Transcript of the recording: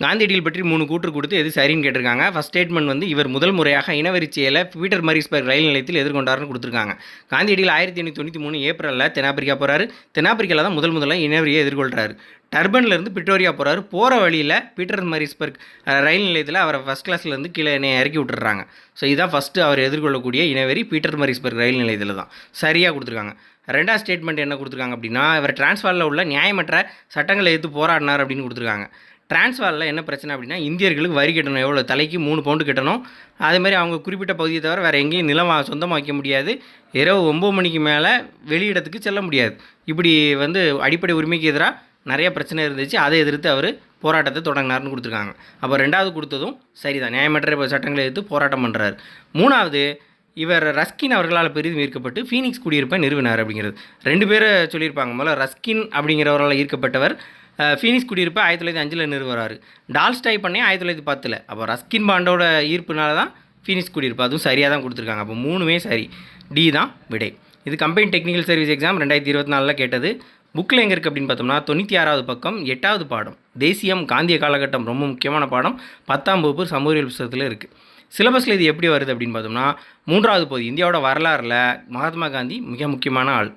காந்தியடிகள் பற்றி 3 கூற்று கொடுத்து எது சரின்னு கேட்டிருக்காங்க. ஃபர்ஸ்ட் ஸ்டேட்மெண்ட் வந்து இவர் முதல் முறையாக இனவெறிச் செயலை பீட்டர் மரிஸ்பர்க் ரயில் நிலையத்தில் எதிர்கொண்டார்னு கொடுத்துருக்காங்க. காந்தியடிகள் 1893 ஏப்ரலில் தென்னாப்பிரிக்கா போகிறாரு. தென்னாப்பிரிக்காவில் தான் முதல்ல இனவெறியை எதிர்கொள்கிறாரு. டர்பன்லேருந்து பிரிட்டோரியா போகிறாரு. போகிற வழியில் பீட்டர் மரிஸ்பர்க் ரயில் நிலையத்தில் அவரை ஃபஸ்ட் கிளாஸ்லேருந்து கீழே இறக்கி விட்டுறாங்க. ஸோ இதுதான் ஃபஸ்ட்டு அவர் எதிர்கொள்ளக்கூடிய இனவெறி பீட்டர் மரிஸ்பர்க் ரயில் நிலையத்தில் தான். சரியாக கொடுத்துருக்காங்க. ரெண்டாவது ஸ்டேட்மெண்ட் என்ன கொடுத்துருக்காங்க அப்படின்னா, இவர் டிரான்ஸ்வாலில் உள்ள நியாயமற்ற சட்டங்களை எதிர்த்து போராடினார் அப்படின்னு கொடுத்துருக்காங்க. டிரான்ஸ்வாலில் என்ன பிரச்சனை அப்படின்னா, இந்தியர்களுக்கு வரி கட்டணும், எவ்வளோ தலைக்கு 3 பவுண்டு கட்டணும். அதேமாதிரி அவங்க குறிப்பிட்ட பகுதியை தவிர வேறு எங்கேயும் நிலம் சொந்தமாக வைக்க முடியாது. இரவு 9 மணிக்கு மேலே வெளியிடத்துக்கு செல்ல முடியாது. இப்படி வந்து அடிப்படை உரிமைக்கு எதிராக நிறைய பிரச்சனை இருந்துச்சு. அதை எதிர்த்து அவர் போராட்டத்தை தொடங்கினார்னு கொடுத்துருக்காங்க. அப்போ ரெண்டாவது கொடுத்ததும் சரிதான், நியாயமற்ற சட்டங்களை எதிர்த்து போராட்டம் பண்ணுறாரு. மூணாவது, இவர் ரஸ்கின் அவர்களால் பெரிதும் ஈர்க்கப்பட்டு ஃபீனிக்ஸ் குடியிருப்பை நிறுவினார் அப்படிங்கிறது. 2 பேரை சொல்லியிருப்பாங்க. முதல்ல ரஸ்கின் அப்படிங்கிறவரால் ஈர்க்கப்பட்டவர் ஃபீனிக்ஸ் குடியிருப்பை 1905 நிறுவுறாரு. டால்ஸ்டாய் பண்ணே 1910. அப்போ ரஸ்கின் பாண்டோட ஈர்ப்புனால தான் ஃபீனிக்ஸ் குடியிருப்பு. அதுவும் சரியாக தான் கொடுத்துருக்காங்க. அப்போ 3மே சரி. டி தான் விடை. இது கம்பைன் டெக்னிக்கல் சர்வீஸ் எக்ஸாம் 2024 கேட்டது. புக்கில் எங்கே இருக்குது அப்படின்னு பார்த்தோம்னா 96வது பக்கம் 8வது பாடம் தேசியம் காந்திய காலகட்டம், ரொம்ப முக்கியமான பாடம். 10ஆம் வகுப்பு சமூகவியல் புத்தகத்தில் இருக்குது. சிலபஸில் இது எப்படி வருது அப்படின்னு பார்த்தோம்னா, 3வது பகுதி இந்தியாவோட வரலாறில் மகாத்மா காந்தி மிக முக்கியமான ஆள்.